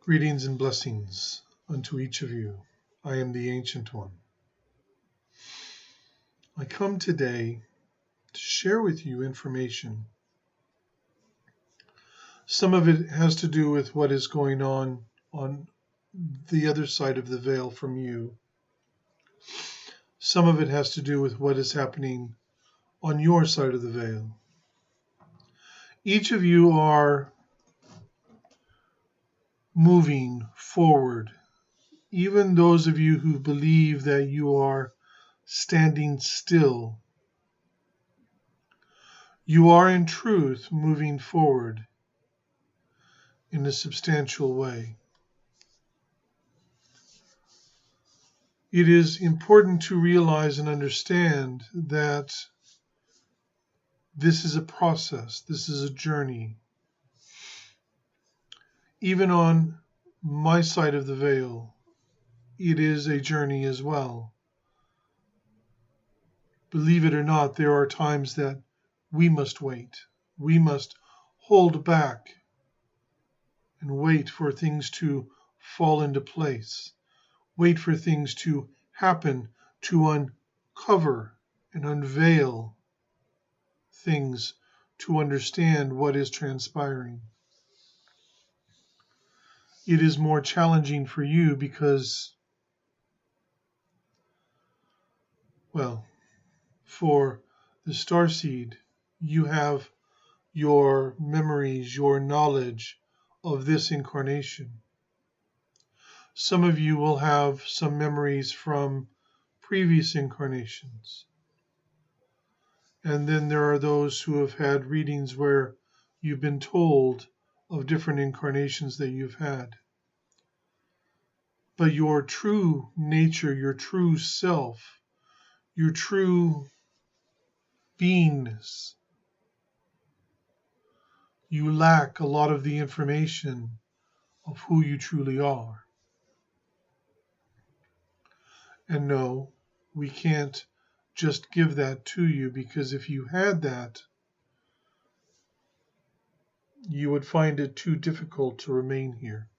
Greetings and blessings unto each of you. I am the Ancient One. I come today to share with you information. Some of it has to do with what is going on the other side of the veil from you. Some of it has to do with what is happening on your side of the veil. Each of you are moving forward. Even those of you who believe that you are standing still, you are in truth moving forward in a substantial way. It is important to realize and understand that this is a process, this is a journey. Even on my side of the veil, it is a journey as well. Believe it or not, there are times that we must wait. We must hold back and wait for things to fall into place. Wait for things to happen, to uncover and unveil things, to understand what is transpiring. It is more challenging for you because, for the starseed, you have your memories, your knowledge of this incarnation. Some of you will have some memories from previous incarnations. And then there are those who have had readings where you've been told of different incarnations that you've had. But your true nature, your true self, your true beingness, you lack a lot of the information of who you truly are. And no, we can't just give that to you, because if you had that, you would find it too difficult to remain here.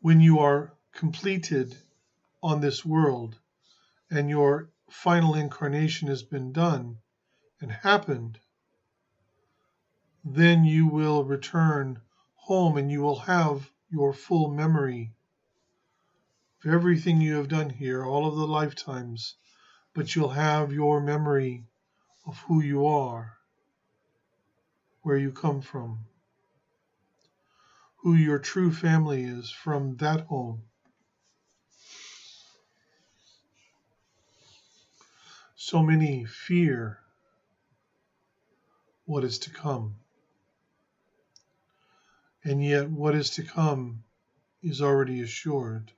When you are completed on this world and your final incarnation has been done and happened, then you will return home and you will have your full memory of everything you have done here, all of the lifetimes, but you'll have your memory of who you are, where you come from, who your true family is from that home. So many fear what is to come. And yet what is to come is already assured.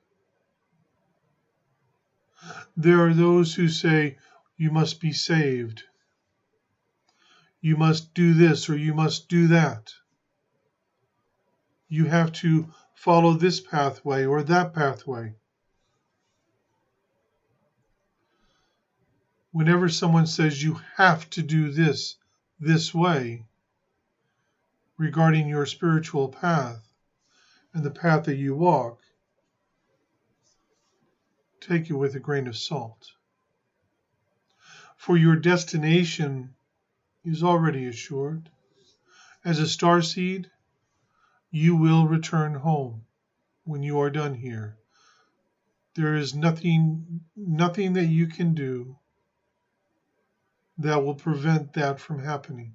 There are those who say, you must be saved. You must do this or you must do that. You have to follow this pathway or that pathway. Whenever someone says you have to do this way, regarding your spiritual path and the path that you walk, take it with a grain of salt. For your destination is already assured. As a starseed, you will return home when you are done here. There is nothing that you can do that will prevent that from happening.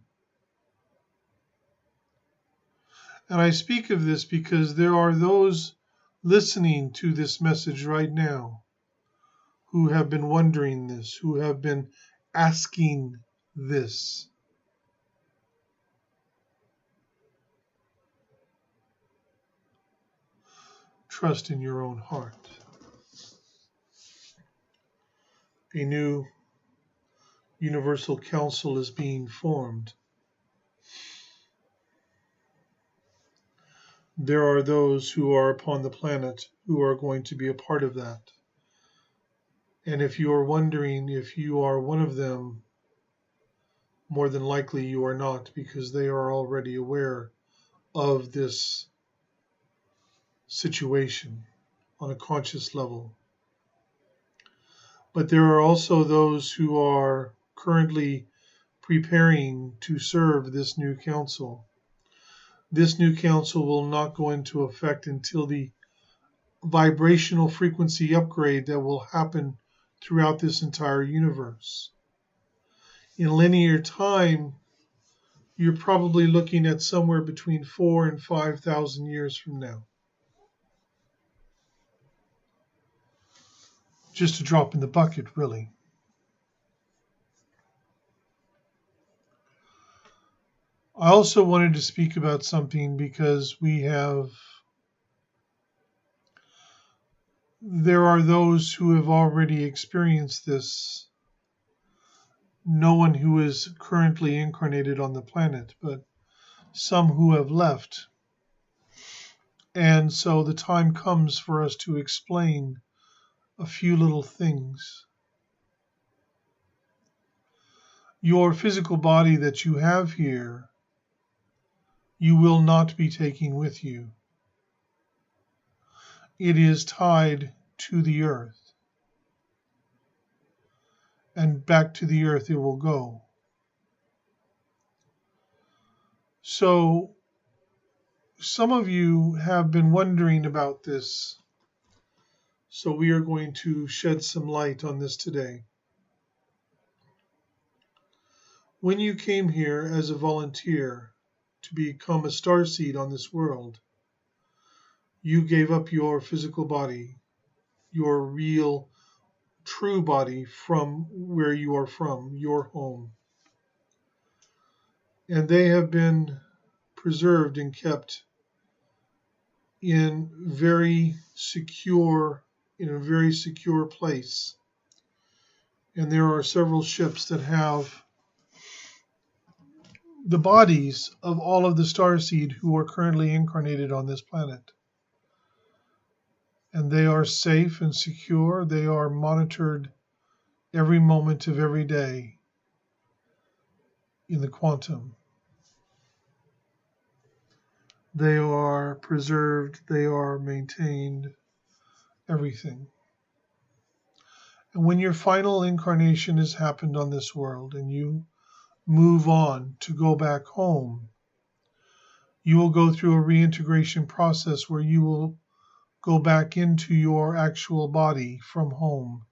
And I speak of this because there are those listening to this message right now who have been wondering this, who have been asking this. Trust in your own heart. A new universal council is being formed. There are those who are upon the planet who are going to be a part of that. And if you are wondering if you are one of them, more than likely you are not, because they are already aware of this situation on a conscious level. But there are also those who are currently preparing to serve this new council. This new council will not go into effect until the vibrational frequency upgrade that will happen throughout this entire universe. In linear time, you're probably looking at somewhere between 4,000 and 5,000 years from now. Just a drop in the bucket, really. I also wanted to speak about something because there are those who have already experienced this. No one who is currently incarnated on the planet, but some who have left. And so the time comes for us to explain a few little things. Your physical body that you have here, you will not be taking with you. It is tied to the earth, and back to the earth it will go. So some of you have been wondering about this, so we are going to shed some light on this today. When you came here as a volunteer to become a starseed on this world, you gave up your physical body, your real, true body from where you are from, your home. And they have been preserved and kept in a very secure place. And there are several ships that have the bodies of all of the starseed who are currently incarnated on this planet. And they are safe and secure. They are monitored every moment of every day in the quantum. They are preserved, they are maintained, everything. And when your final incarnation has happened on this world and you move on to go back home, you will go through a reintegration process where you will go back into your actual body from home,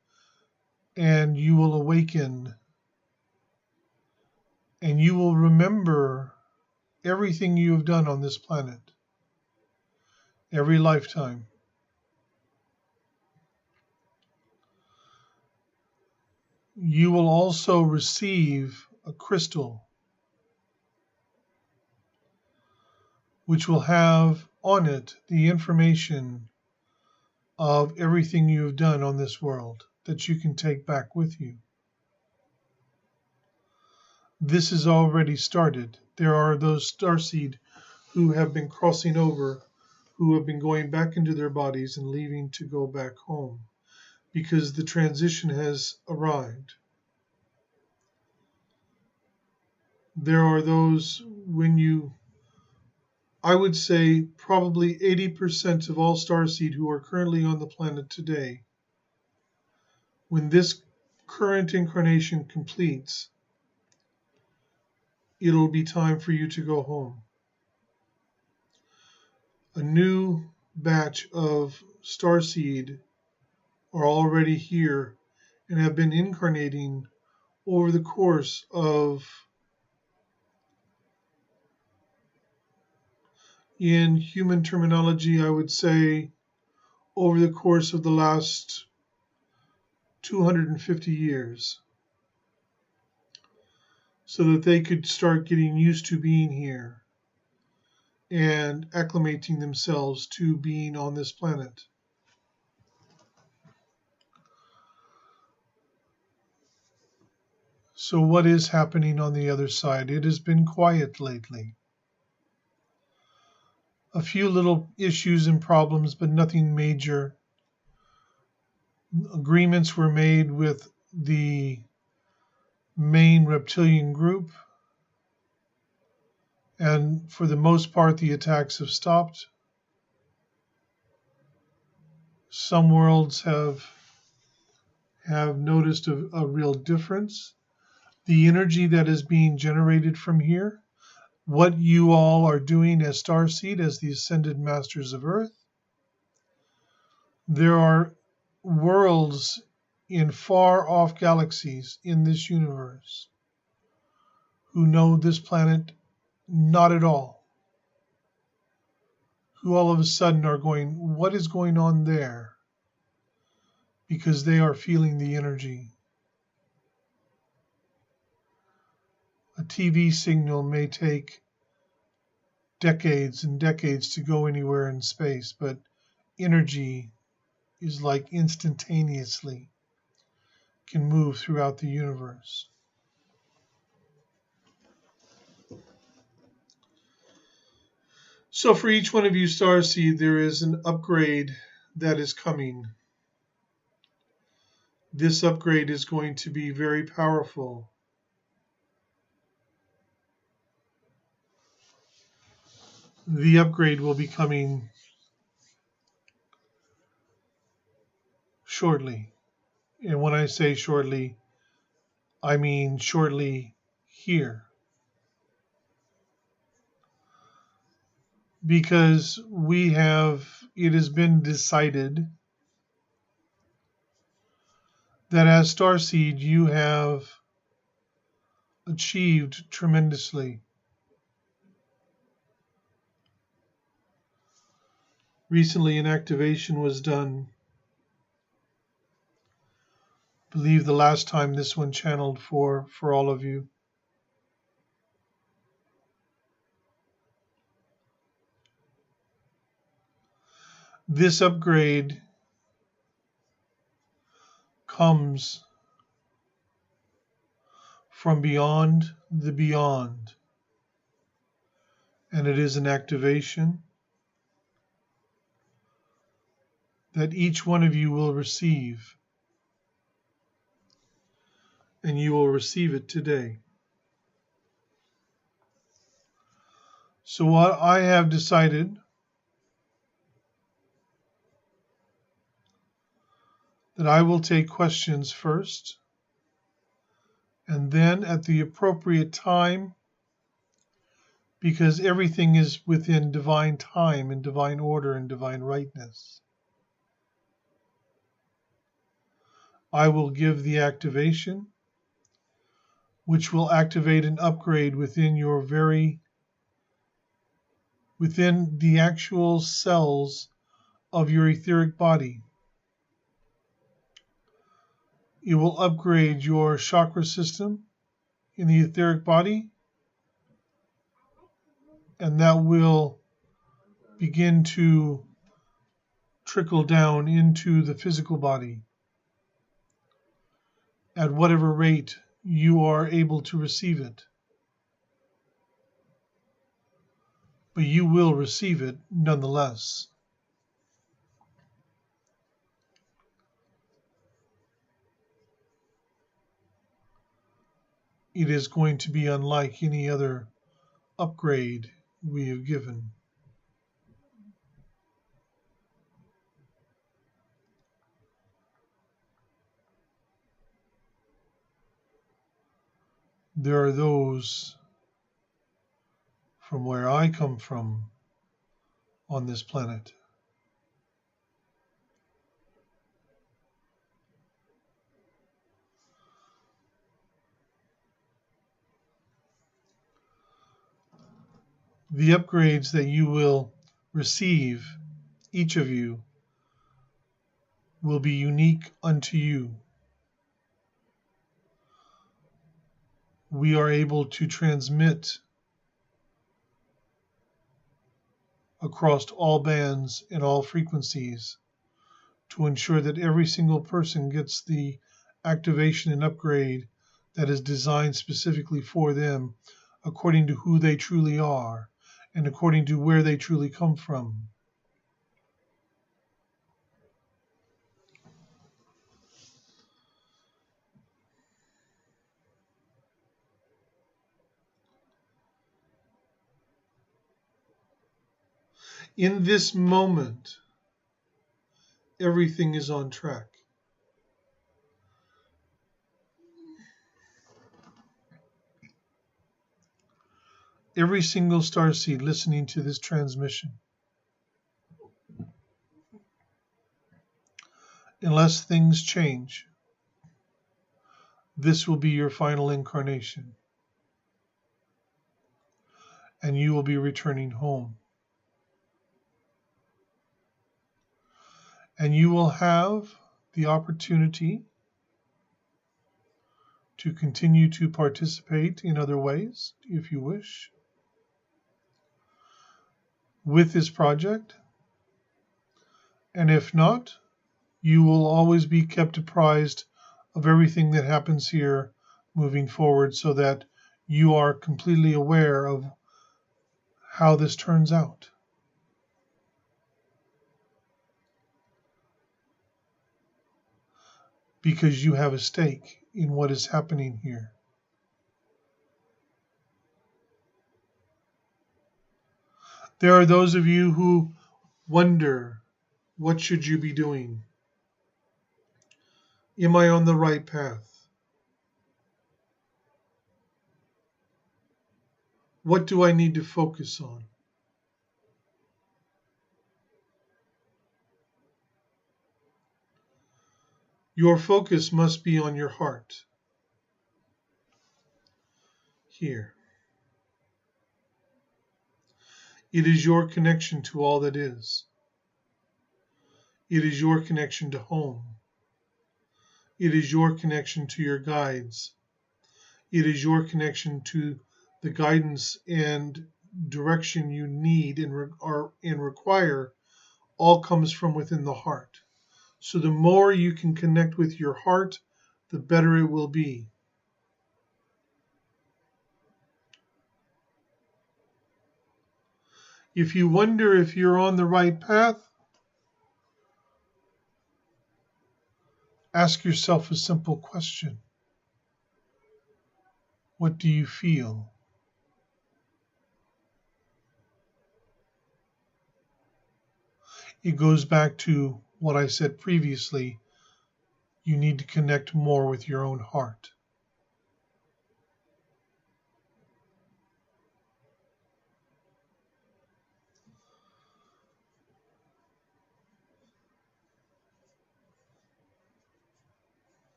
and you will awaken, and you will remember everything you have done on this planet, every lifetime. You will also receive a crystal which will have on it the information of everything you have done on this world that you can take back with you. This has already started. There are those starseed who have been crossing over, who have been going back into their bodies and leaving to go back home because the transition has arrived. There are those I would say probably 80% of all starseed who are currently on the planet today, when this current incarnation completes, it'll be time for you to go home. A new batch of starseed are already here and have been incarnating over the course of, in human terminology, I would say over the course of the last 250 years, so that they could start getting used to being here and acclimating themselves to being on this planet. So what is happening on the other side? It has been quiet lately. A few little issues and problems, but nothing major. Agreements were made with the main reptilian group, And for the most part, the attacks have stopped. Some worlds have noticed a real difference. The energy that is being generated from here, what you all are doing as Starseed, as the Ascended Masters of Earth, there are worlds in far off galaxies in this universe who know this planet not at all, who all of a sudden are going, what is going on there? Because they are feeling the energy. A TV signal may take decades and decades to go anywhere in space, but energy is like instantaneously can move throughout the universe. So for each one of you Starseed, there is an upgrade that is coming. This upgrade is going to be very powerful. The upgrade will be coming shortly. And when I say shortly, I mean shortly here. Because it has been decided that as Starseed, you have achieved tremendously. Recently, an activation was done. I believe the last time this one channeled for all of you. This upgrade comes from beyond the beyond, and it is an activation that each one of you will receive, and you will receive it today. So what I have decided that I will take questions first, and then at the appropriate time, because everything is within divine time and divine order and divine rightness, I will give the activation, which will activate an upgrade within the actual cells of your etheric body. It will upgrade your chakra system in the etheric body, and that will begin to trickle down into the physical body at whatever rate you are able to receive it. But you will receive it nonetheless. It is going to be unlike any other upgrade we have given. There are those from where I come from on this planet the upgrades that you will receive, each of you, will be unique unto you. We are able to transmit across all bands and all frequencies to ensure that every single person gets the activation and upgrade that is designed specifically for them according to who they truly are and according to where they truly come from. In this moment, everything is on track. Every single starseed listening to this transmission, unless things change, this will be your final incarnation, and you will be returning home. And you will have the opportunity to continue to participate in other ways, if you wish, with this project. And if not, you will always be kept apprised of everything that happens here moving forward, so that you are completely aware of how this turns out. Because you have a stake in what is happening here. There are those of you who wonder, what should you be doing? Am I on the right path? What do I need to focus on? Your focus must be on your heart. Here. It is your connection to all that is. It is your connection to home. It is your connection to your guides. It is your connection to the guidance and direction you need and require. All comes from within the heart. So the more you can connect with your heart, the better it will be. If you wonder if you're on the right path, ask yourself a simple question. What do you feel? It goes back to what I said previously. You need to connect more with your own heart.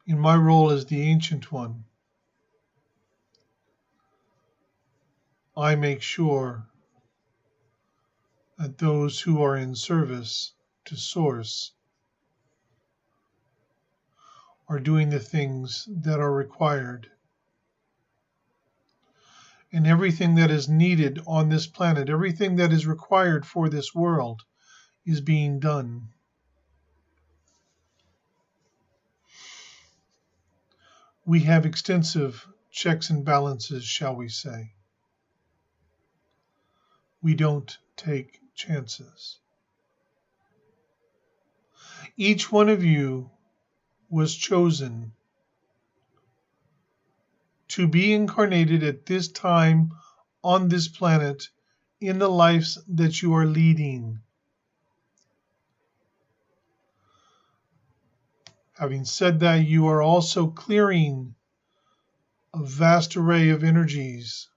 In my role as the Ancient One, I make sure that those who are in service to Source are doing the things that are required. And everything that is needed on this planet, everything that is required for this world, is being done. We have extensive checks and balances, shall we say. We don't take chances. Each one of you was chosen to be incarnated at this time on this planet in the lives that you are leading. Having said that, you are also clearing a vast array of energies.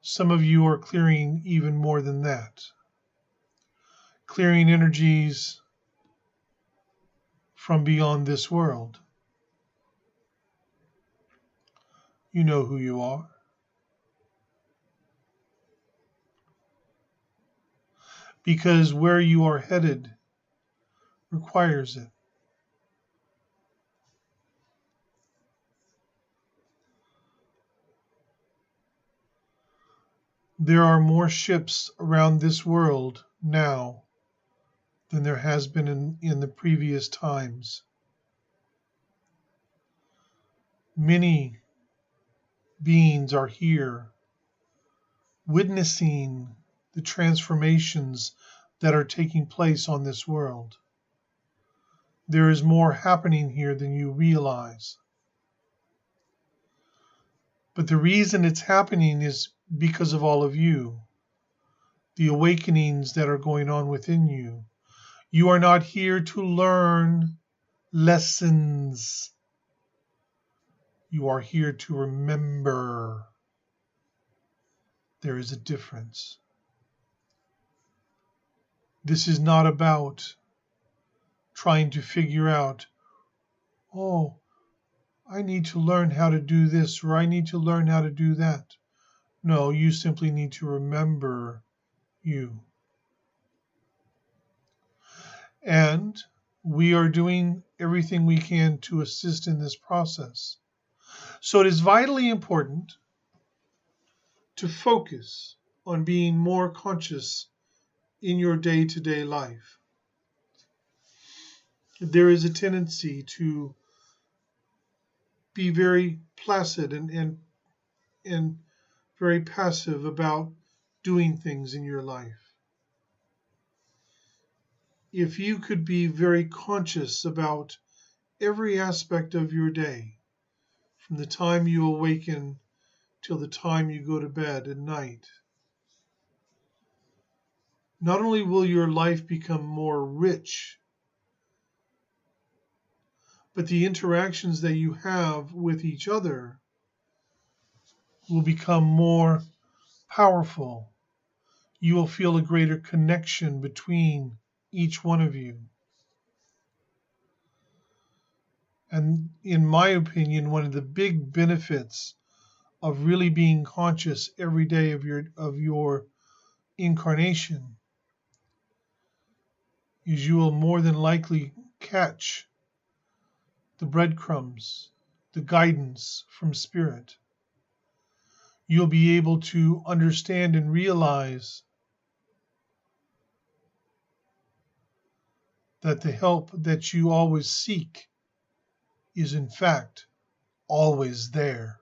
Some of you are clearing even more than that. Clearing energies from beyond this world. You know who you are. Because where you are headed requires it. There are more ships around this world now than there has been in the previous times. Many beings are here witnessing the transformations that are taking place on this world. There is more happening here than you realize. But the reason it's happening is because of all of you. the awakenings that are going on within you. You are not here to learn lessons. You are here to remember. There is a difference. This is not about trying to figure out, oh, I need to learn how to do this or I need to learn how to do that. No, you simply need to remember you. And we are doing everything we can to assist in this process. So it is vitally important to focus on being more conscious in your day-to-day life. There is a tendency to be very placid and very passive about doing things in your life. If you could be very conscious about every aspect of your day, from the time you awaken till the time you go to bed at night, not only will your life become more rich, but the interactions that you have with each other will become more powerful. You will feel a greater connection between each one of you. And in my opinion, one of the big benefits of really being conscious every day of your incarnation is you will more than likely catch the breadcrumbs, the guidance from Spirit. You'll be able to understand and realize that the help that you always seek is in fact always there.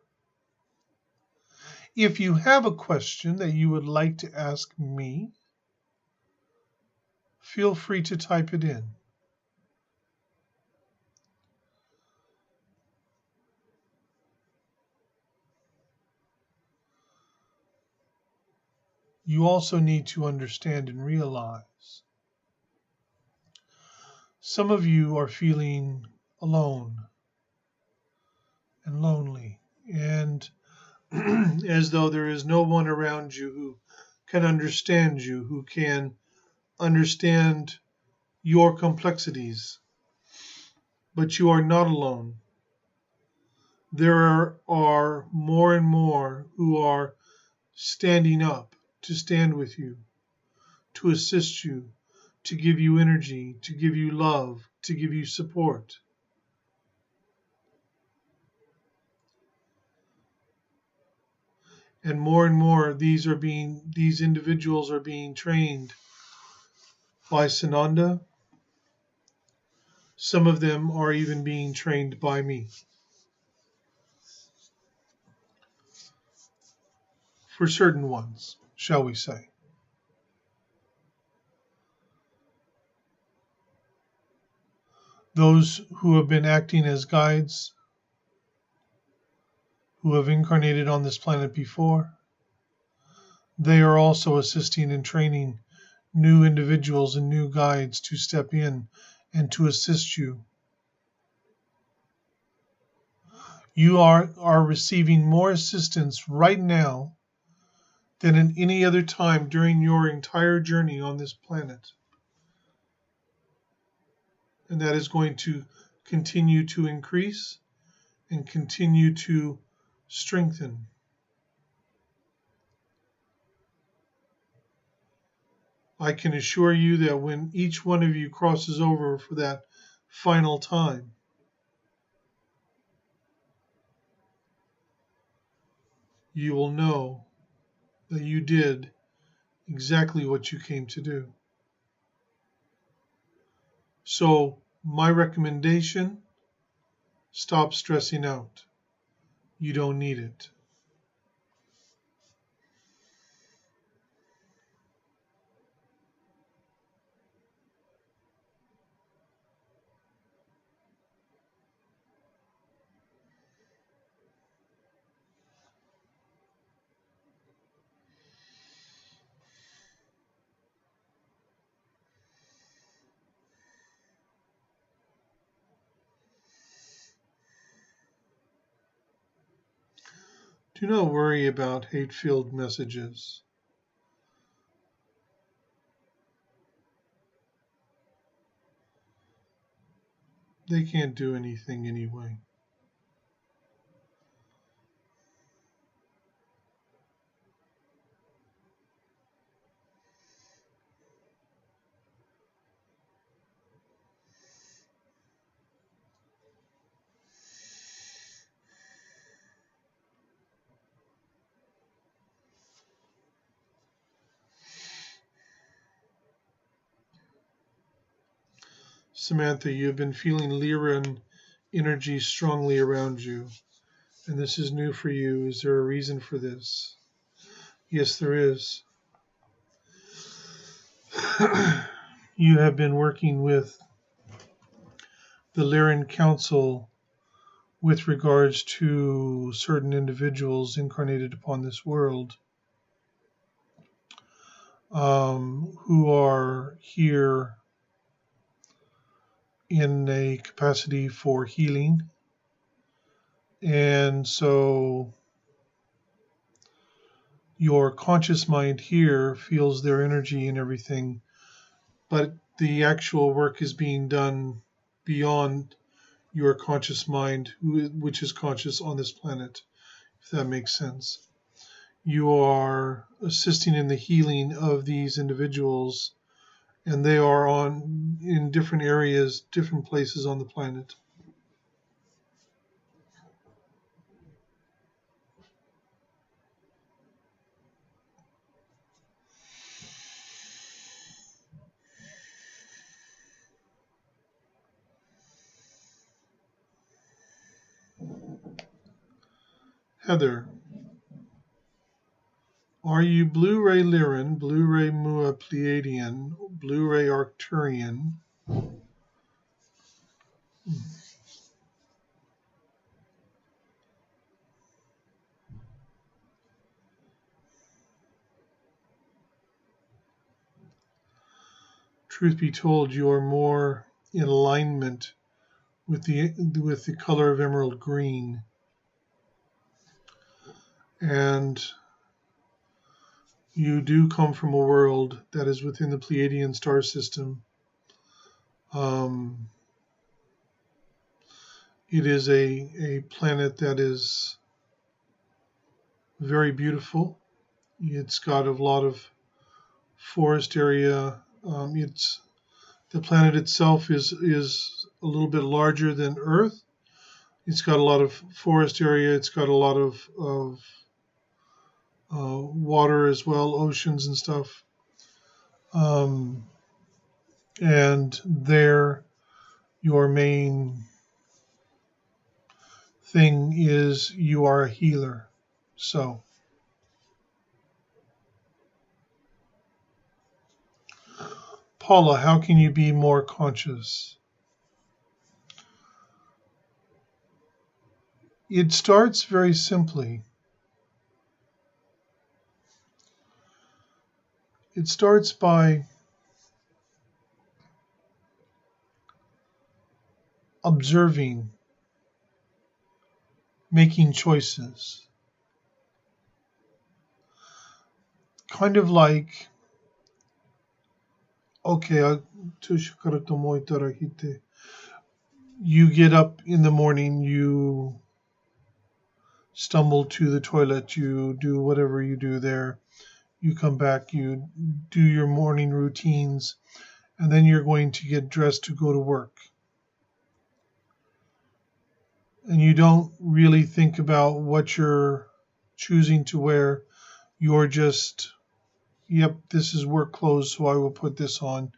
If you have a question that you would like to ask me, feel free to type it in. You also need to understand and realize some of you are feeling alone and lonely, and as though there is no one around you who can understand you, who can understand your complexities. But you are not alone. There are more and more who are standing up to stand with you, to assist you, to give you energy, to give you love, to give you support. And more these individuals are being trained by Sananda. Some of them are even being trained by me. For certain ones, shall we say. Those who have been acting as guides, who have incarnated on this planet before, they are also assisting and training new individuals and new guides to step in and to assist you. You are receiving more assistance right now than at any other time during your entire journey on this planet. And that is going to continue to increase and continue to strengthen. I can assure you that when each one of you crosses over for that final time, you will know that you did exactly what you came to do. So, my recommendation, stop stressing out. You don't need it. Do not worry about hate-filled messages. They can't do anything anyway. Samantha, you've been feeling Lyran energy strongly around you, and this is new for you. Is there a reason for this? Yes, there is. You have been working with the Lyran Council with regards to certain individuals incarnated upon this world, who are here in a capacity for healing. And so your conscious mind here feels their energy and everything, but the actual work is being done beyond your conscious mind, which is conscious on this planet, if that makes sense. You are assisting in the healing of these individuals, and they are in different areas, different places on the planet. Heather, are you Blu-ray Lyran, Blu-ray Mua Pleiadian, Blu-ray Arcturian? Truth be told, you are more in alignment with the color of emerald green, and you do come from a world that is within the Pleiadian star system. It is a planet that is very beautiful. It's got a lot of forest area. The planet itself is a little bit larger than Earth. It's got a lot of forest area. It's got a lot of water as well, oceans and stuff. And there, your main thing is you are a healer. So, Paula, how can you be more conscious? It starts very simply. It starts by observing, making choices. Kind of like, okay, you get up in the morning, you stumble to the toilet, you do whatever you do there, you come back, you do your morning routines, and then you're going to get dressed to go to work. And you don't really think about what you're choosing to wear. You're just, yep, this is work clothes, so I will put this on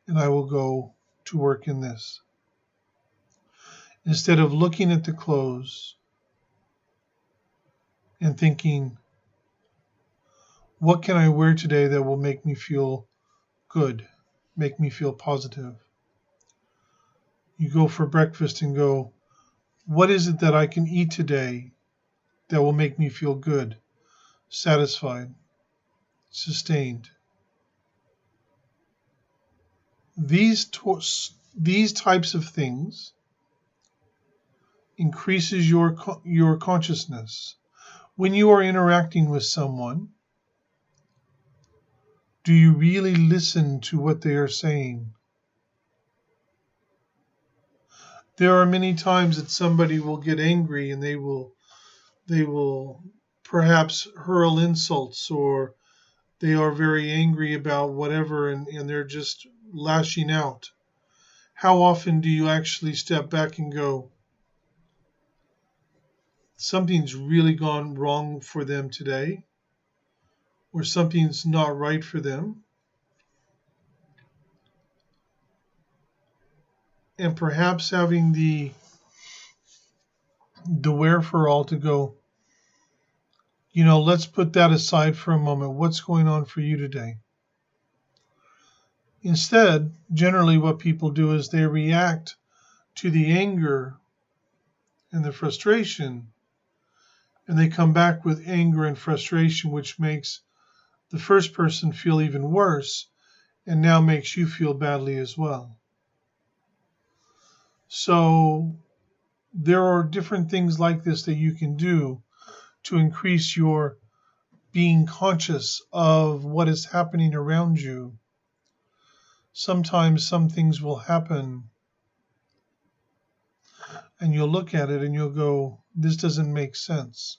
and I will go to work in this. Instead of looking at the clothes and thinking, what can I wear today that will make me feel good, make me feel positive? You go for breakfast and go, what is it that I can eat today that will make me feel good, satisfied, sustained? These types of things increases your consciousness, When you are interacting with someone, do you really listen to what they are saying? There are many times that somebody will get angry and they will perhaps hurl insults, or they are very angry about whatever, and they're just lashing out. How often do you actually step back and go, something's really gone wrong for them today, or something's not right for them? And perhaps having the wherefore to go, let's put that aside for a moment. What's going on for you today? Instead, generally what people do is they react to the anger and the frustration, and they come back with anger and frustration, which makes the first person feel even worse, and now makes you feel badly as well. So there are different things like this that you can do to increase your being conscious of what is happening around you. Sometimes some things will happen and you'll look at it and you'll go, this doesn't make sense.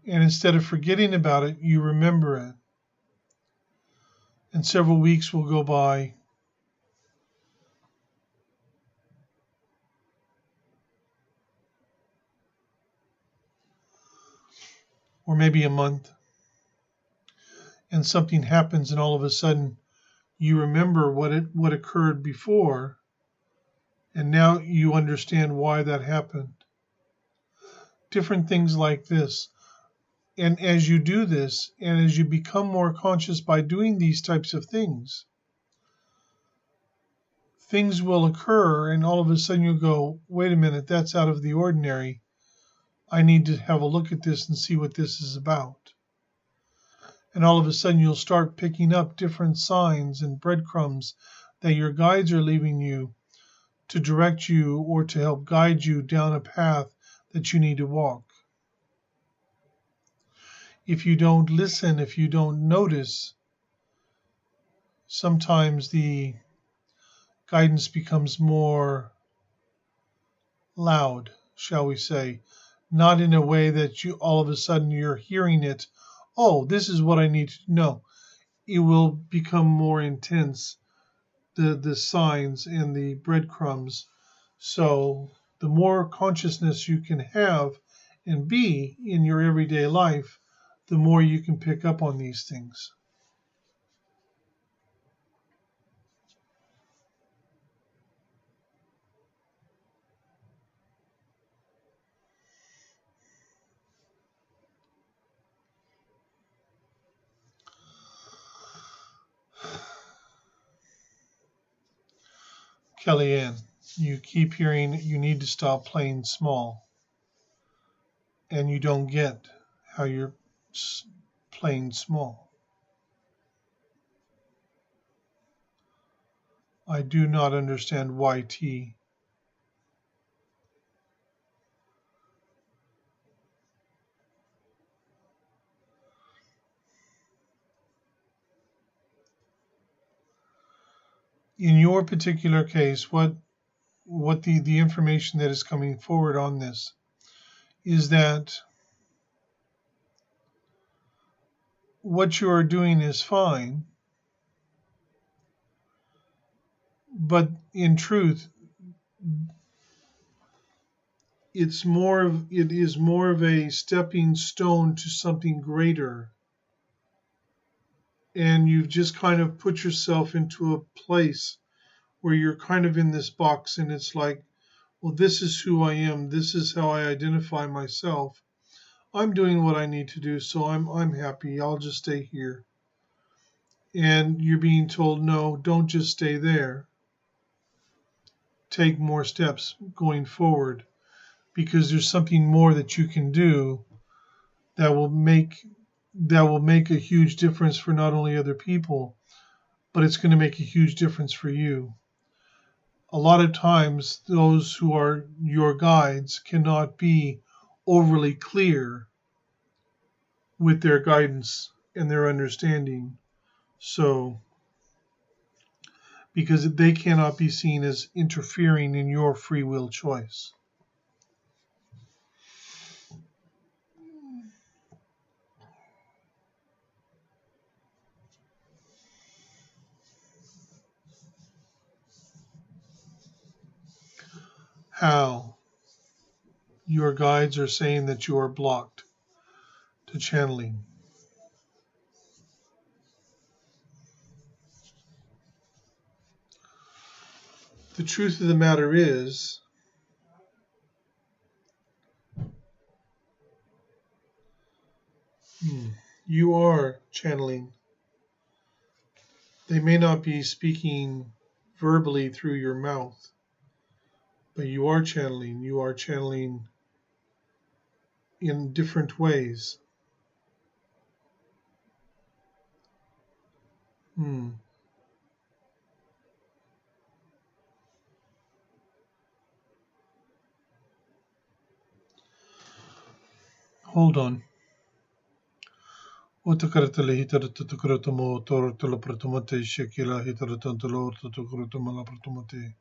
And instead of forgetting about it, you remember it. And several weeks will go by. Or maybe a month. And something happens, and all of a sudden you remember what occurred before, and now you understand why that happened. Different things like this. And as you do this, and as you become more conscious by doing these types of things, things will occur, and all of a sudden you go, wait a minute, that's out of the ordinary. I need to have a look at this and see what this is about. And all of a sudden you'll start picking up different signs and breadcrumbs that your guides are leaving you to direct you or to help guide you down a path that you need to walk. If you don't listen, if you don't notice, sometimes the guidance becomes more loud, shall we say, not in a way that you all of a sudden you're hearing it. Oh, this is what I need to know. It will become more intense, the signs and the breadcrumbs. So the more consciousness you can have and be in your everyday life, the more you can pick up on these things. Kellyanne, you keep hearing you need to stop playing small, and you don't get how you're playing small. I do not understand YT. In your particular case, what the information that is coming forward on this is that what you are doing is fine, but in truth, it is more of a stepping stone to something greater. And you've just kind of put yourself into a place where you're kind of in this box, and it's like, well, this is who I am. This is how I identify myself. I'm doing what I need to do, so I'm happy. I'll just stay here. And you're being told, no, don't just stay there. Take more steps going forward, because there's something more that you can do that will make a huge difference for not only other people, but it's going to make a huge difference for you. a lot of times those who are your guides cannot be overly clear with their guidance and their understanding. So, because they cannot be seen as interfering in your free will choice. How? Your guides are saying that you are blocked to channeling. The truth of the matter is, you are channeling. They may not be speaking verbally through your mouth, but you are channeling. You are channeling in different ways. Hold on. Otakartale hitaratatakaratamo tortala pratamate shekila hitaratantalo tatakaratama pratamate.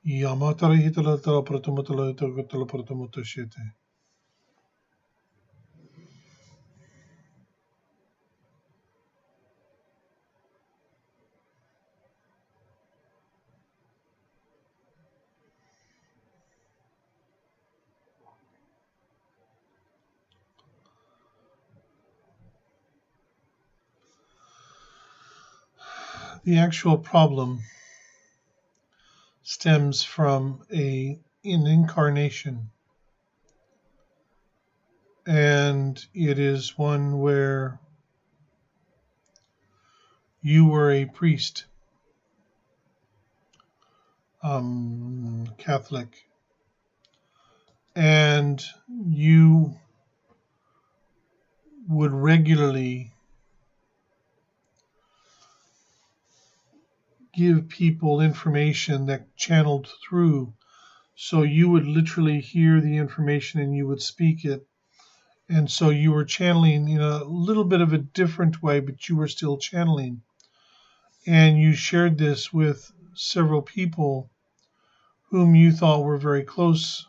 Yamatara hitaratala pratamatala hitakatala pratamata shete. The actual problem stems from an incarnation, and it is one where you were a priest, Catholic, and you would regularly give people information that channeled through. So you would literally hear the information and you would speak it. And so you were channeling in a little bit of a different way, but you were still channeling. And you shared this with several people whom you thought were very close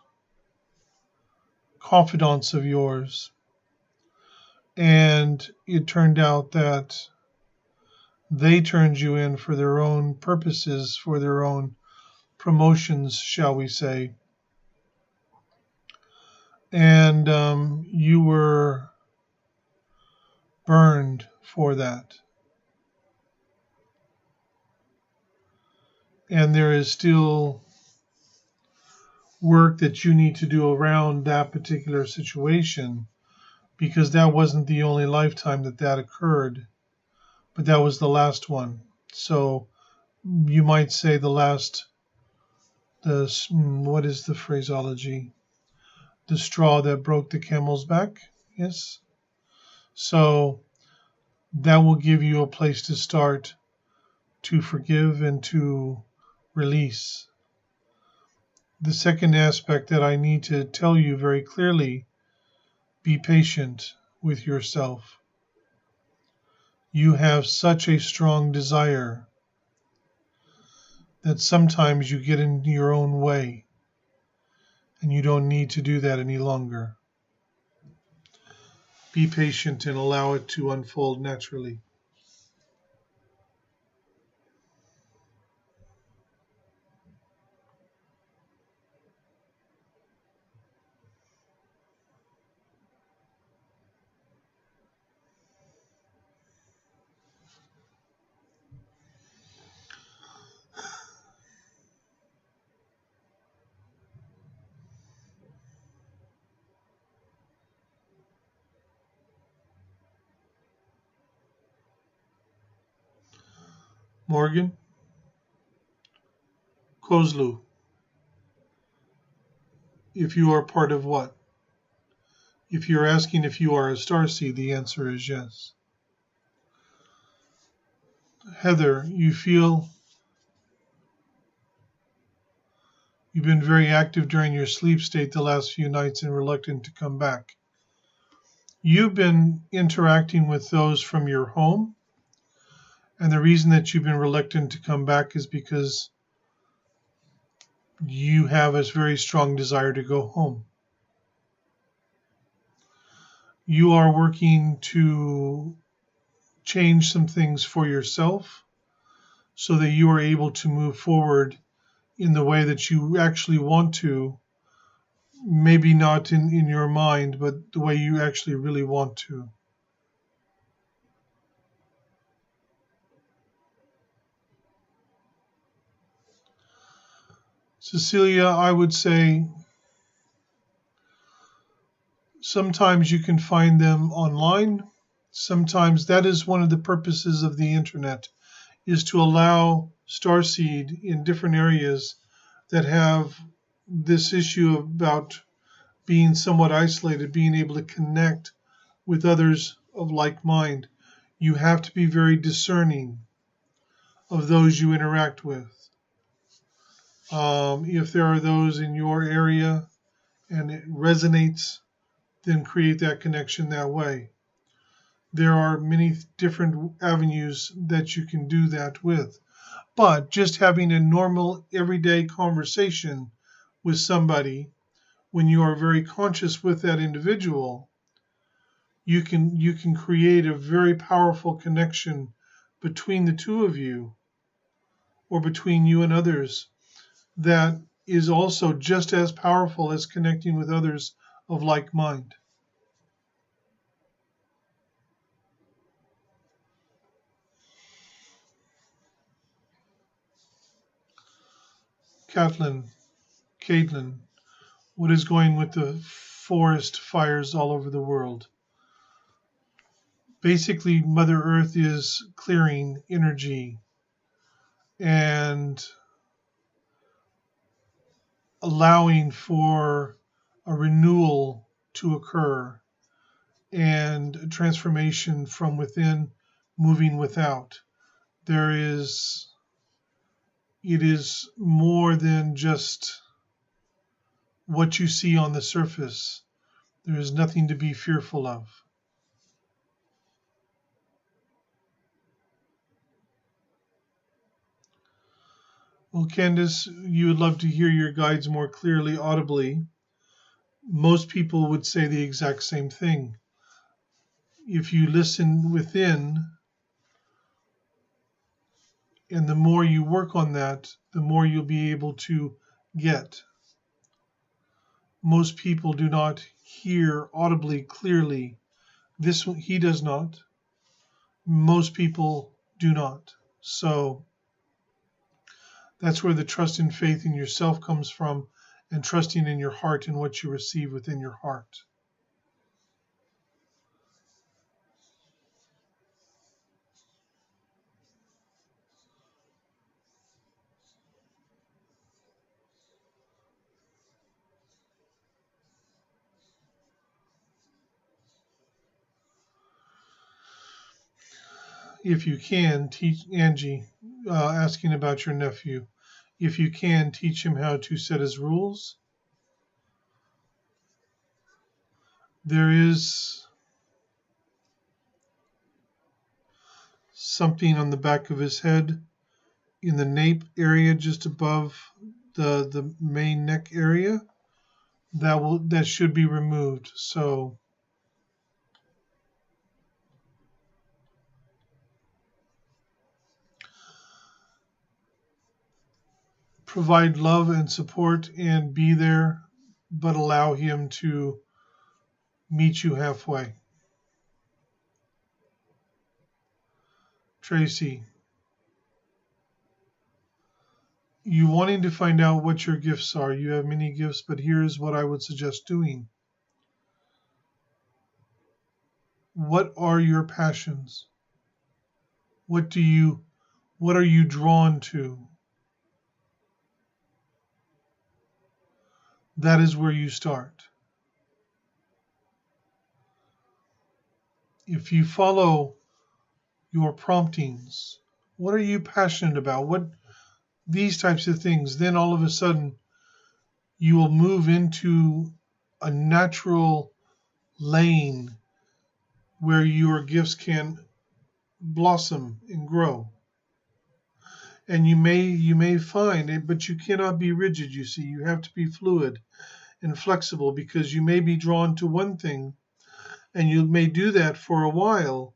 confidants of yours. And it turned out that they turned you in for their own purposes, for their own promotions, shall we say. And you were burned for that. And there is still work that you need to do around that particular situation, because that wasn't the only lifetime that occurred, but that was the last one. So you might say what is the phraseology? The straw that broke the camel's back. Yes. So that will give you a place to start to forgive and to release. The second aspect that I need to tell you very clearly: be patient with yourself. You have such a strong desire that sometimes you get in your own way, and you don't need to do that any longer. Be patient and allow it to unfold naturally. Morgan, Kozlu, if you are part of what? If you're asking if you are a starseed, the answer is yes. Heather, you feel You've been very active during your sleep state the last few nights and reluctant to come back. You've been interacting with those from your home, and the reason that you've been reluctant to come back is because you have a very strong desire to go home. You are working to change some things for yourself so that you are able to move forward in the way that you actually want to, maybe not in your mind, but the way you actually really want to. Cecilia, I would say sometimes you can find them online. Sometimes that is one of the purposes of the internet, is to allow Starseed in different areas that have this issue about being somewhat isolated, being able to connect with others of like mind. You have to be very discerning of those you interact with. If there are those in your area and it resonates, then create that connection that way. There are many different avenues that you can do that with. But just having a normal, everyday conversation with somebody, when you are very conscious with that individual, you can create a very powerful connection between the two of you, or between you and others, that is also just as powerful as connecting with others of like mind. Caitlin, what is going with the forest fires all over the world? Basically, Mother Earth is clearing energy and allowing for a renewal to occur and a transformation from within moving without. It is more than just what you see on the surface. There is nothing to be fearful of. Well, Candace, you would love to hear your guides more clearly, audibly. Most people would say the exact same thing. If you listen within, and the more you work on that, the more you'll be able to get. Most people do not hear audibly clearly. He does not. Most people do not. So that's where the trust and faith in yourself comes from, and trusting in your heart and what you receive within your heart. If you can, teach Angie, asking about your nephew. If you can, teach him how to set his rules. There is something on the back of his head in the nape area just above the main neck area that should be removed. So provide love and support and be there, but allow him to meet you halfway. Tracy, you wanting to find out what your gifts are. You have many gifts, but here's what I would suggest doing. What are your passions? What are you drawn to? That is where you start. If you follow your promptings, what are you passionate about? What these types of things, then all of a sudden you will move into a natural lane where your gifts can blossom and grow. And you may find it, but you cannot be rigid. You see, you have to be fluid and flexible, because you may be drawn to one thing and you may do that for a while,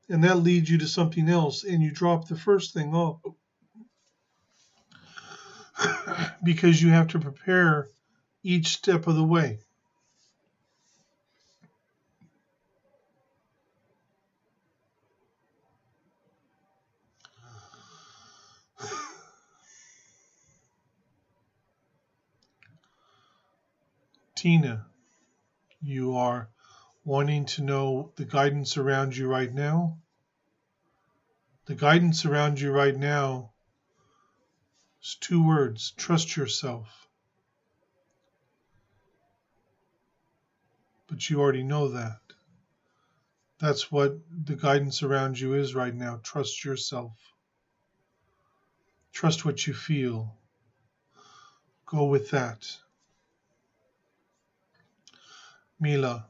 and that leads you to something else, and you drop the first thing off because you have to prepare each step of the way. Tina, you are wanting to know the guidance around you right now. The guidance around you right now is 2 words: trust yourself. But you already know that. That's what the guidance around you is right now. Trust yourself. Trust what you feel. Go with that. Mila,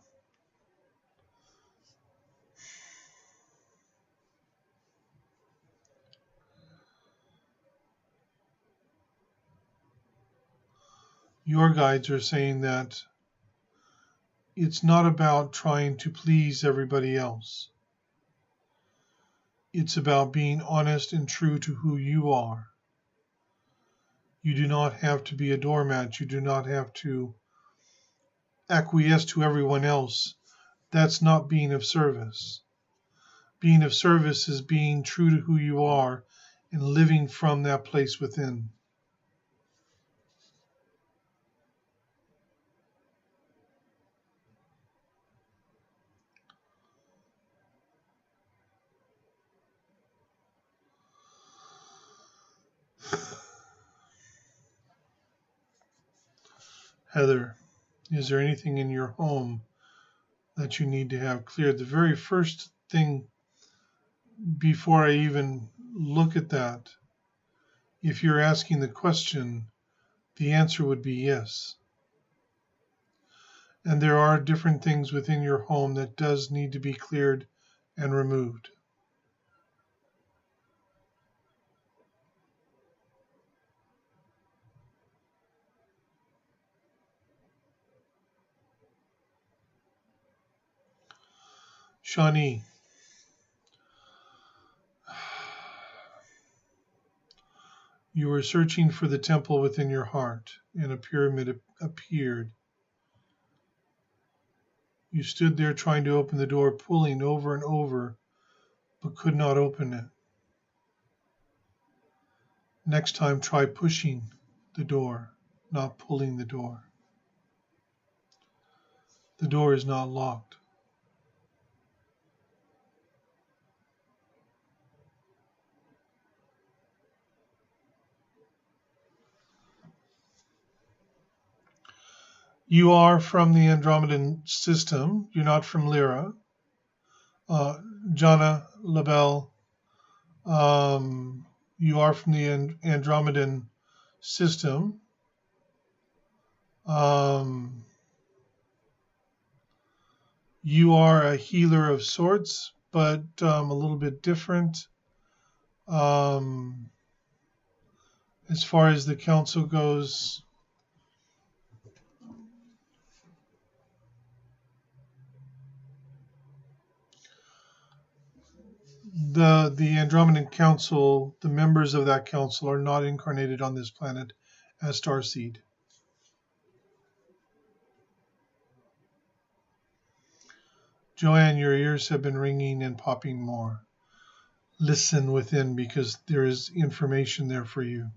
your guides are saying that it's not about trying to please everybody else. It's about being honest and true to who you are. You do not have to be a doormat. You do not have to acquiesce to everyone else. That's not being of service. Being of service is being true to who you are and living from that place within. Heather, is there anything in your home that you need to have cleared? The very first thing, before I even look at that, if you're asking the question, the answer would be yes. And there are different things within your home that does need to be cleared and removed. Shawnee, you were searching for the temple within your heart, and a pyramid appeared. You stood there trying to open the door, pulling over and over, but could not open it. Next time, try pushing the door, not pulling the door. The door is not locked. You are from the Andromedan system. You're not from Lyra. Jana Labelle, you are from the Andromedan system. You are a healer of sorts, but a little bit different. As far as the council goes, the Andromedan Council, the members of that council are not incarnated on this planet as Starseed. Joanne, your ears have been ringing and popping more. Listen within, because there is information there for you.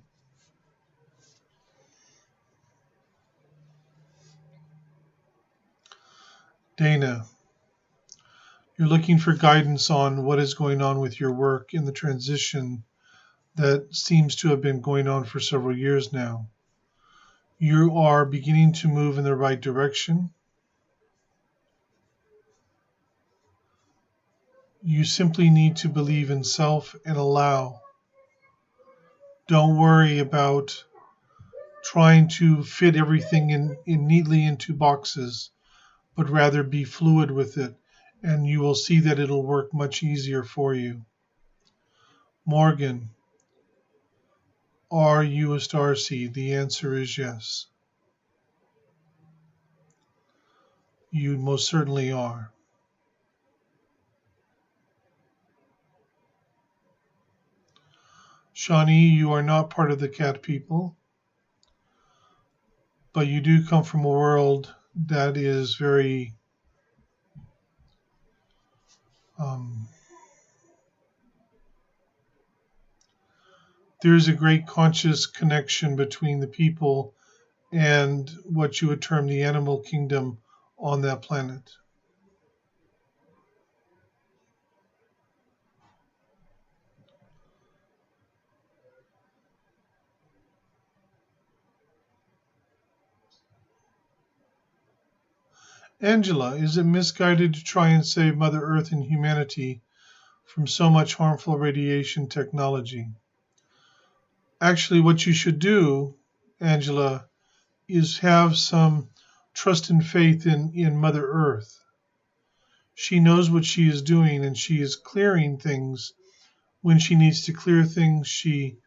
Dana, you're looking for guidance on what is going on with your work in the transition that seems to have been going on for several years now. You are beginning to move in the right direction. You simply need to believe in self and allow. Don't worry about trying to fit everything in neatly into boxes, but rather be fluid with it, and you will see that it'll work much easier for you. Morgan, are you a starseed? The answer is yes. You most certainly are. Shawnee, you are not part of the cat people, but you do come from a world that is very there's a great conscious connection between the people and what you would term the animal kingdom on that planet. Angela, is it misguided to try and save Mother Earth and humanity from so much harmful radiation technology? Actually, what you should do, Angela, is have some trust and faith in Mother Earth. She knows what she is doing, and she is clearing things when she needs to clear things. She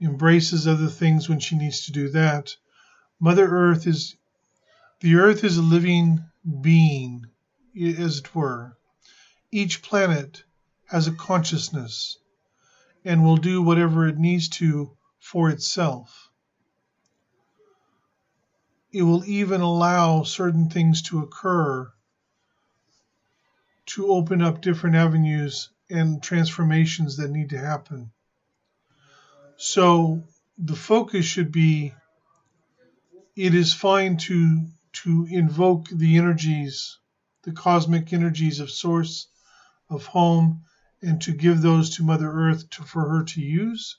embraces other things when she needs to do that. Mother Earth is the Earth is a living being, as it were. Each planet has a consciousness and will do whatever it needs to for itself. It will even allow certain things to occur to open up different avenues and transformations that need to happen. So the focus should be it is fine to invoke the energies, the cosmic energies of source, of home, and to give those to Mother Earth for her to use.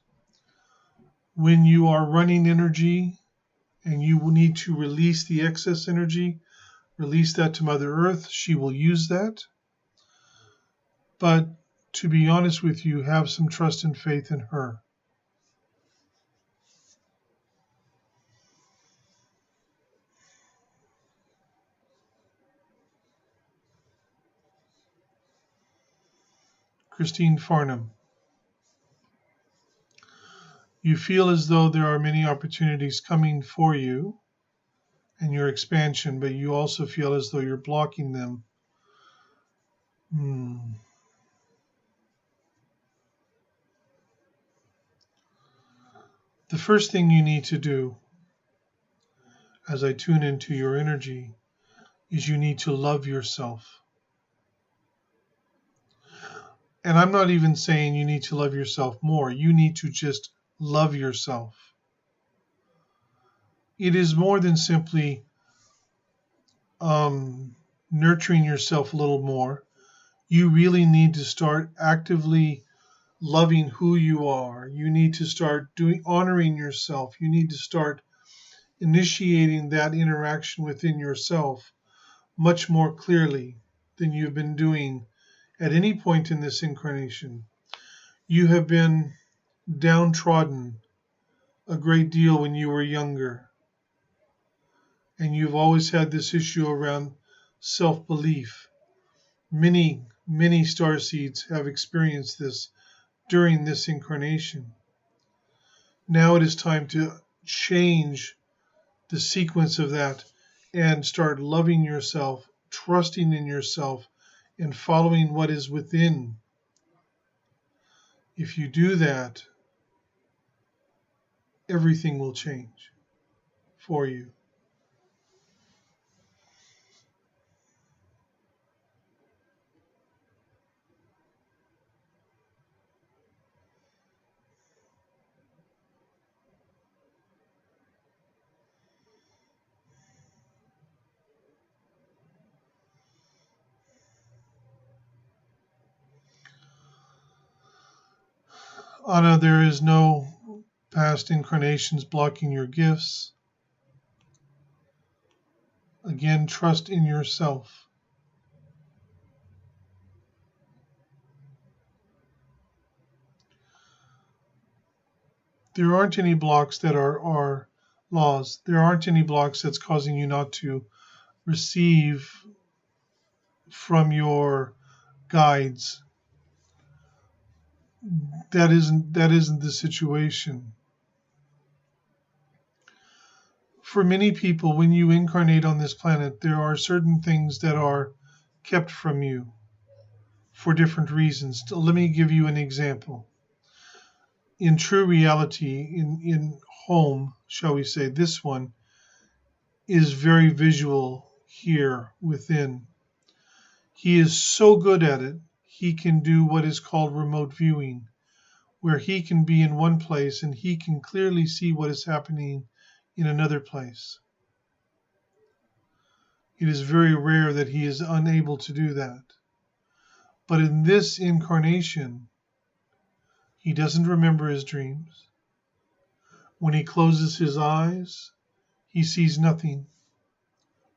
When you are running energy and you will need to release the excess energy, release that to Mother Earth. She will use that. But to be honest with you, have some trust and faith in her. Christine Farnham, you feel as though there are many opportunities coming for you and your expansion, but you also feel as though you're blocking them. The first thing you need to do, as I tune into your energy, is you need to love yourself. And I'm not even saying you need to love yourself more. You need to just love yourself. It is more than simply nurturing yourself a little more. You really need to start actively loving who you are. You need to start honoring yourself. You need to start initiating that interaction within yourself much more clearly than you've been doing at any point in this incarnation. You have been downtrodden a great deal when you were younger, and you've always had this issue around self-belief. Many starseeds have experienced this during this incarnation. Now it is time to change the sequence of that and start loving yourself, trusting in yourself, and following what is within. If you do that, everything will change for you. Anna, there is no past incarnations blocking your gifts. Again, trust in yourself. There aren't any blocks that are laws. There aren't any blocks that's causing you not to receive from your guides. That isn't the situation. For many people, when you incarnate on this planet, there are certain things that are kept from you for different reasons. Let me give you an example. In true reality, in home, shall we say, this one is very visual here within. He is so good at it, he can do what is called remote viewing, where he can be in one place and he can clearly see what is happening in another place. It is very rare that he is unable to do that. But in this incarnation, he doesn't remember his dreams. When he closes his eyes, he sees nothing,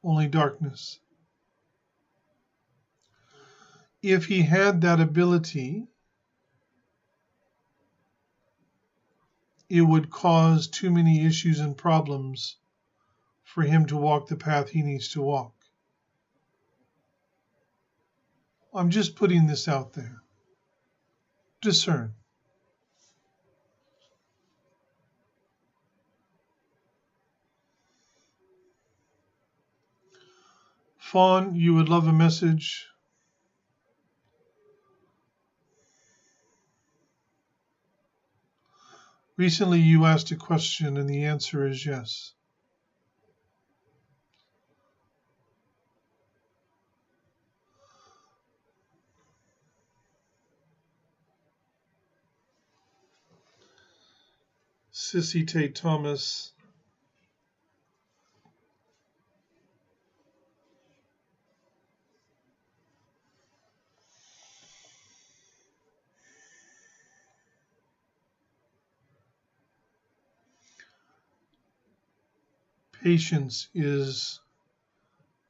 only darkness. If he had that ability, it would cause too many issues and problems for him to walk the path he needs to walk. I'm just putting this out there. Discern. Fawn, you would love a message. Recently, you asked a question, and the answer is yes. Sissy Tate Thomas. Patience is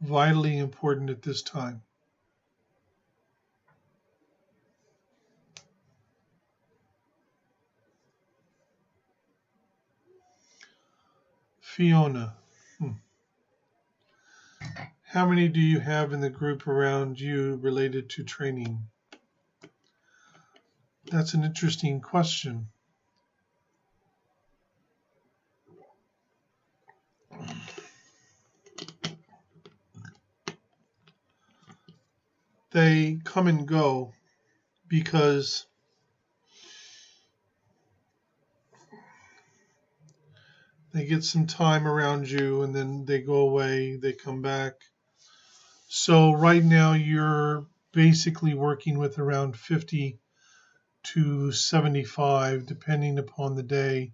vitally important at this time. Fiona. How many do you have in the group around you related to training? That's an interesting question. They come and go because they get some time around you and then they go away, they come back. So right now you're basically working with around 50 to 75, depending upon the day,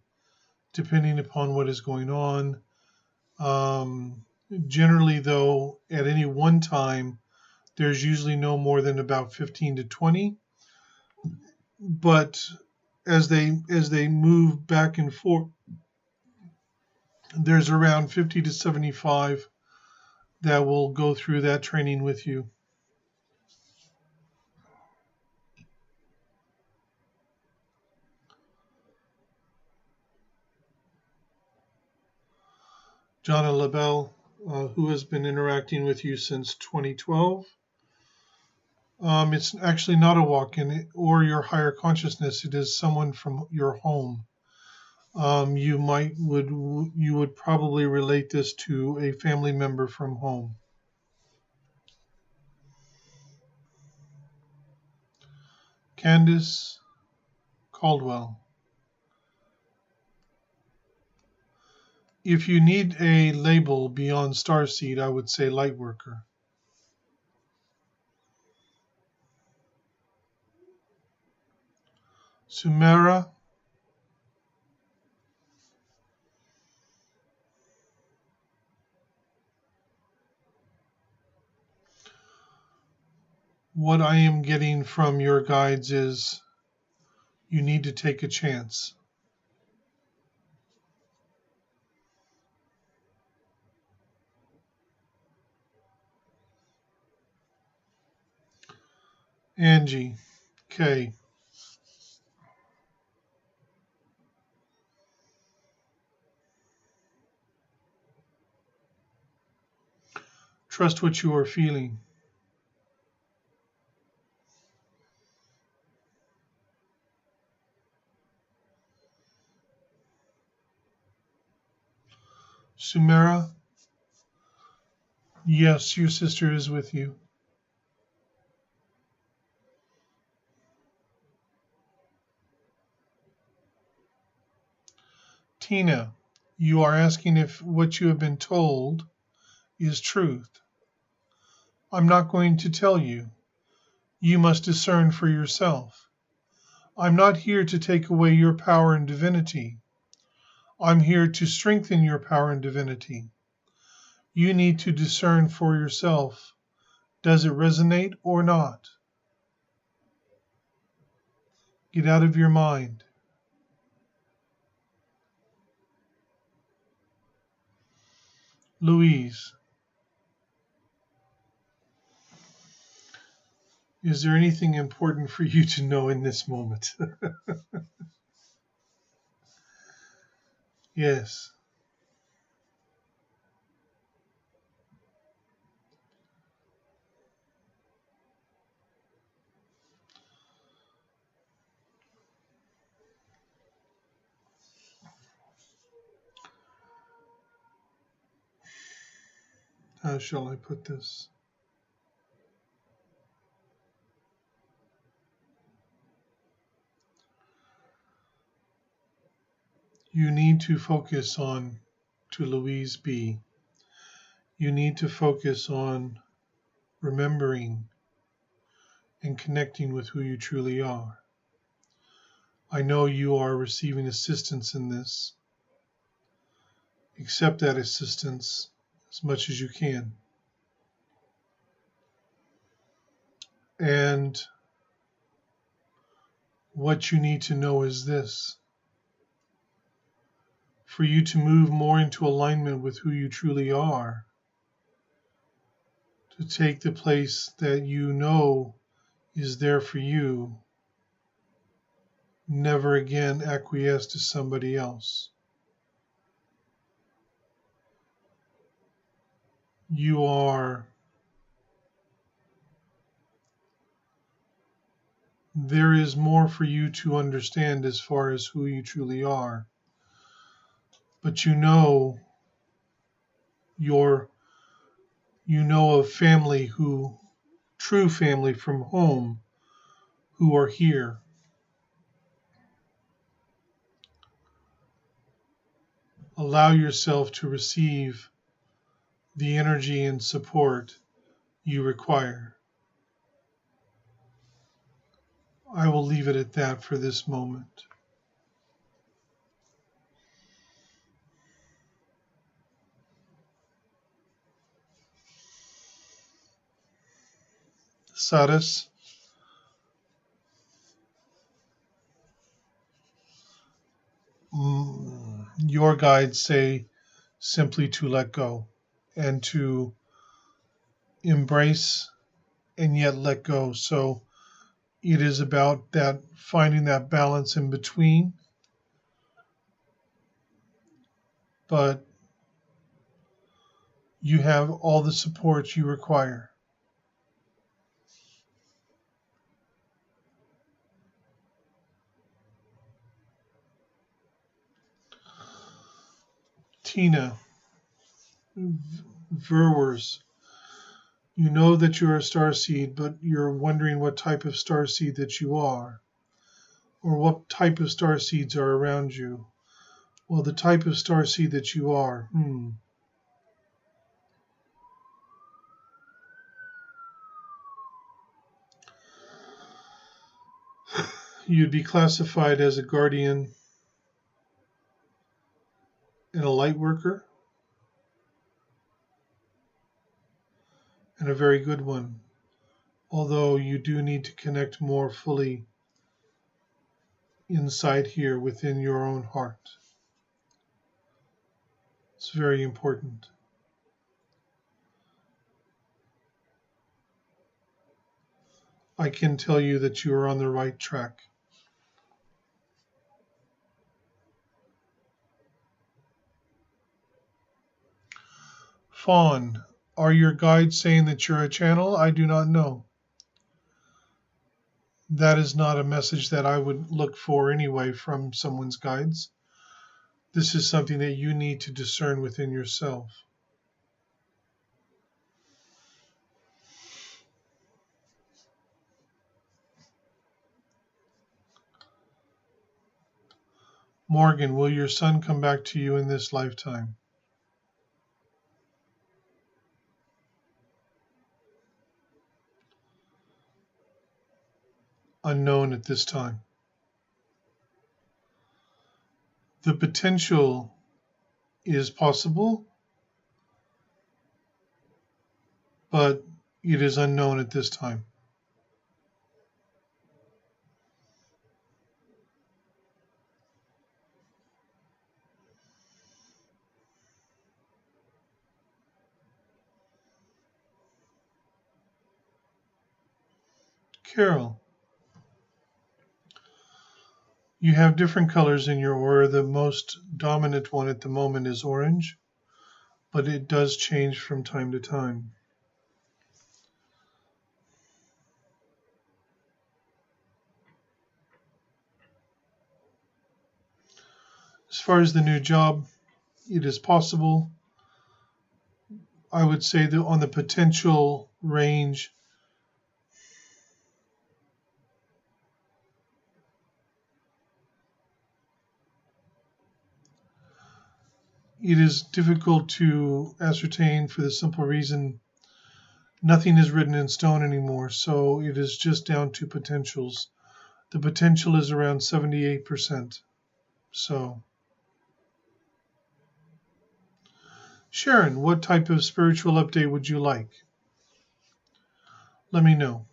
depending upon what is going on. Generally, though, at any one time, there's usually no more than about 15 to 20. But as they move back and forth, there's around 50 to 75 that will go through that training with you. Jonna LaBelle, who has been interacting with you since 2012. It's actually not a walk-in or your higher consciousness. It is someone from your home. You would probably relate this to a family member from home. Candace Caldwell. If you need a label beyond Starseed, I would say Lightworker. Sumera. What I am getting from your guides is you need to take a chance. Angie K. Trust what you are feeling. Sumera, yes, your sister is with you. Tina, you are asking if what you have been told is truth. I'm not going to tell you. You must discern for yourself. I'm not here to take away your power and divinity. I'm here to strengthen your power and divinity. You need to discern for yourself. Does it resonate or not? Get out of your mind. Louise, is there anything important for you to know in this moment? Yes. How shall I put this? You need to focus on, to Louise B., you need to focus on remembering and connecting with who you truly are. I know you are receiving assistance in this. Accept that assistance as much as you can. And what you need to know is this: for you to move more into alignment with who you truly are, to take the place that you know is there for you, never again acquiesce to somebody else. You are, there is more for you to understand as far as who you truly are. But your you know of family who, true family from home, who are here. Allow yourself to receive the energy and support you require. I will leave it at that for this moment. Saras, your guides say simply to let go and to embrace and yet let go. So it is about that, finding that balance in between, but you have all the support you require. Tina, Verwers, you know that you're a starseed, but you're wondering what type of starseed that you are, or what type of starseeds are around you. Well, the type of starseed that you are, you'd be classified as a guardian and a light worker, and a very good one. Although you do need to connect more fully inside here within your own heart. It's very important. I can tell you that you are on the right track. Fawn, Are your guides saying that you're a channel? I do not know. That is not a message that I would look for anyway from someone's guides. This is something that you need to discern within yourself. Morgan, will your son come back to you in this lifetime? Unknown at this time. The potential is possible, but it is unknown at this time. Carol, you have different colors in your aura. The most dominant one at the moment is orange, but it does change from time to time. As far as the new job, it is possible. I would say that on the potential range, it is difficult to ascertain for the simple reason nothing is written in stone anymore, so it is just down to potentials. The potential is around 78%. So, Sharon, what type of spiritual update would you like? Let me know.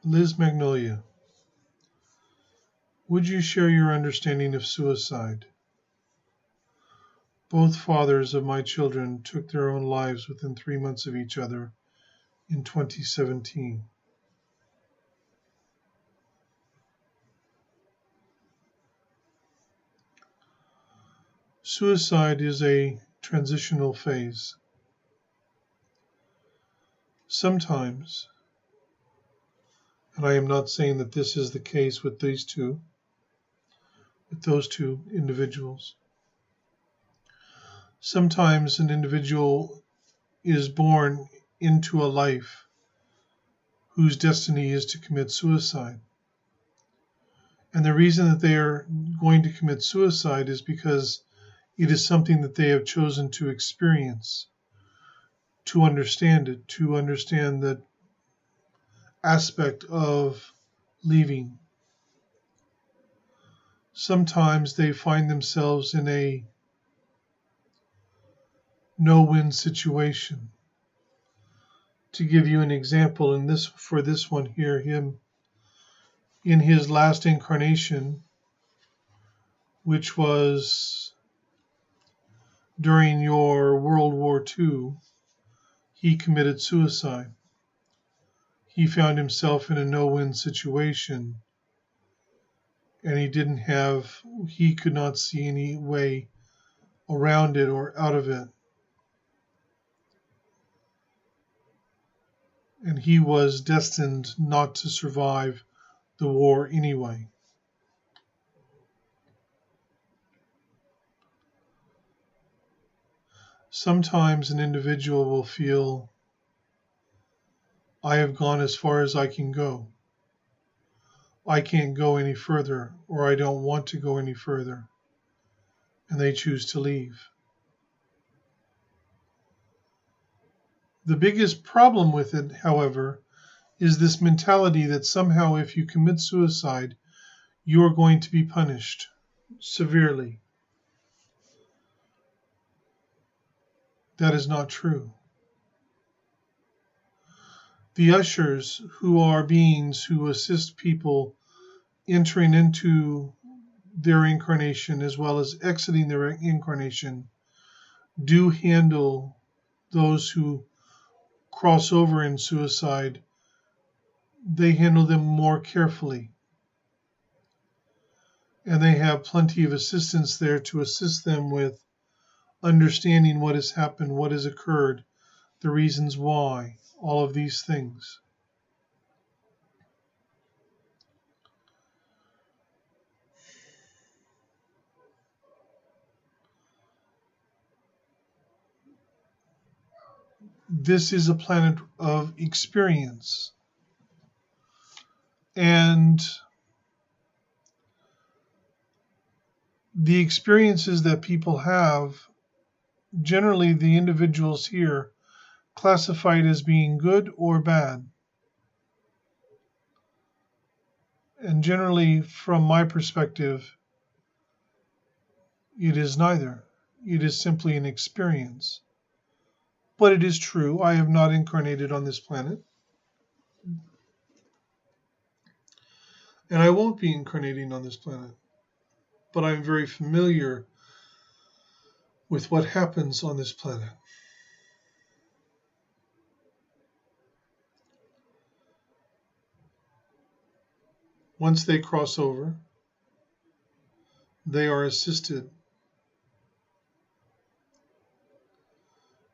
Liz Magnolia, would you share your understanding of suicide? Both fathers of my children took their own lives within 3 months of each other in 2017. Suicide is a transitional phase. Sometimes, and I am not saying that this is the case with those two individuals, sometimes an individual is born into a life whose destiny is to commit suicide. And the reason that they are going to commit suicide is because it is something that they have chosen to experience, to understand it, to understand that aspect of leaving. Sometimes they find themselves in a no-win situation. To give you an example, for this one here, him in his last incarnation, which was during your World War II, he committed suicide. He found himself in a no-win situation, and he could not see any way around it or out of it. And he was destined not to survive the war anyway. Sometimes an individual will feel, I have gone as far as I can go. I can't go any further, or I don't want to go any further. And they choose to leave. The biggest problem with it, however, is this mentality that somehow if you commit suicide, you are going to be punished severely. That is not true. The ushers, who are beings who assist people entering into their incarnation as well as exiting their incarnation do handle those who cross over in suicide. They handle them more carefully, and they have plenty of assistance there to assist them with understanding what has happened, what has occurred, the reasons why, all of these things. This is a planet of experience. And the experiences that people have, generally the individuals here classified as being good or bad. And generally, from my perspective, it is neither. It is simply an experience. But it is true, I have not incarnated on this planet. And I won't be incarnating on this planet. But I'm very familiar with what happens on this planet. Once they cross over, they are assisted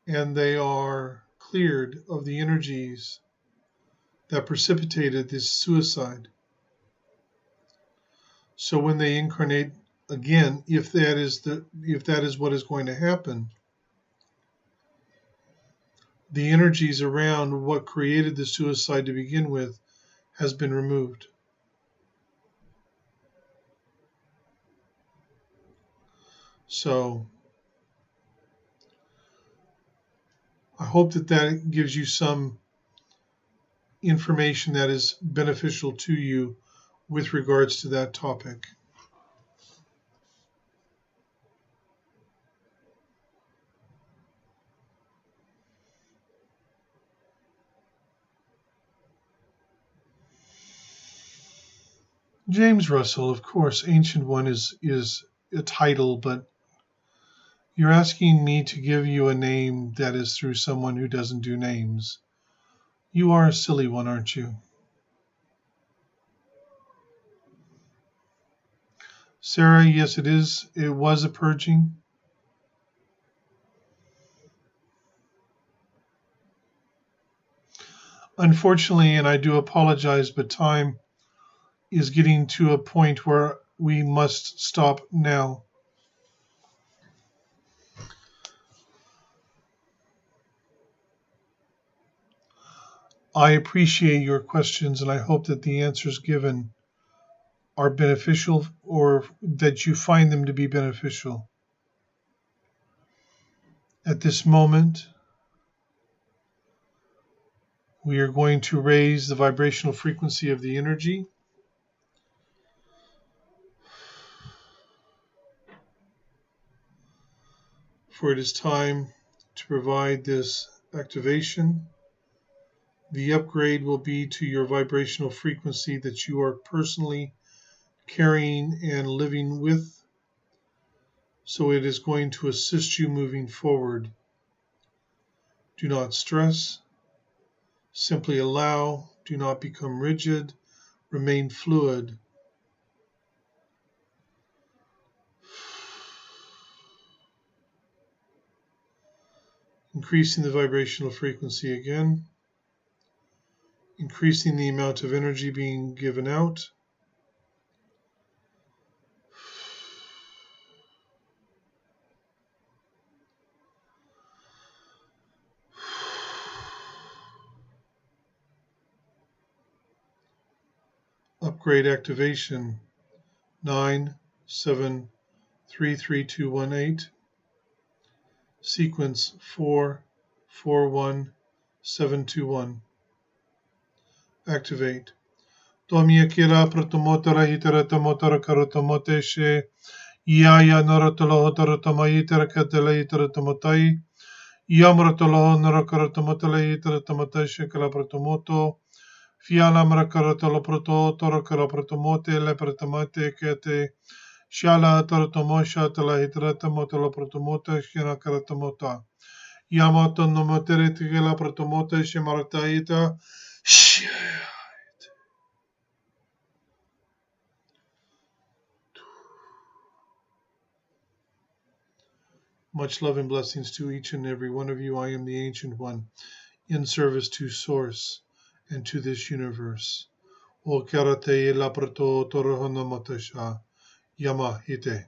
and they are cleared of the energies that precipitated this suicide. So when they incarnate again, if that is what is going to happen, the energies around what created the suicide to begin with has been removed. So I hope that gives you some information that is beneficial to you with regards to that topic. James Russell, of course, Ancient One is a title, but you're asking me to give you a name that is through someone who doesn't do names. You are a silly one, aren't you? Sarah, yes, it is. It was a purging. Unfortunately, and I do apologize, but time is getting to a point where we must stop now. I appreciate your questions, and I hope that the answers given are beneficial or that you find them to be beneficial. At this moment, we are going to raise the vibrational frequency of the energy. For it is time to provide this activation. The upgrade will be to your vibrational frequency that you are personally carrying and living with. So it is going to assist you moving forward. Do not stress. Simply allow. Do not become rigid. Remain fluid. Increasing the vibrational frequency again. Increasing the amount of energy being given out. Upgrade activation 9733218. Sequence 441721. Activate. Tomia kira pratomotara hitara tomotara karotomote she Yaya Norotolo Torotomaitara Katala Itara Tomotai Yamratolo Norokaratomotala Itara Tomotai Shekala Protomoto Fiala Marakarotolo Proto Torokara Protomote Lepratomate Kete Shala taratomosha talahitaratamotala protomota shina karatamota. Yamato nomoteretigela protomota shimarataita. Much love and blessings to each and every one of you. I am the Ancient One, in service to Source and to this universe. O karate la prato torohonomatasha. Yama hite.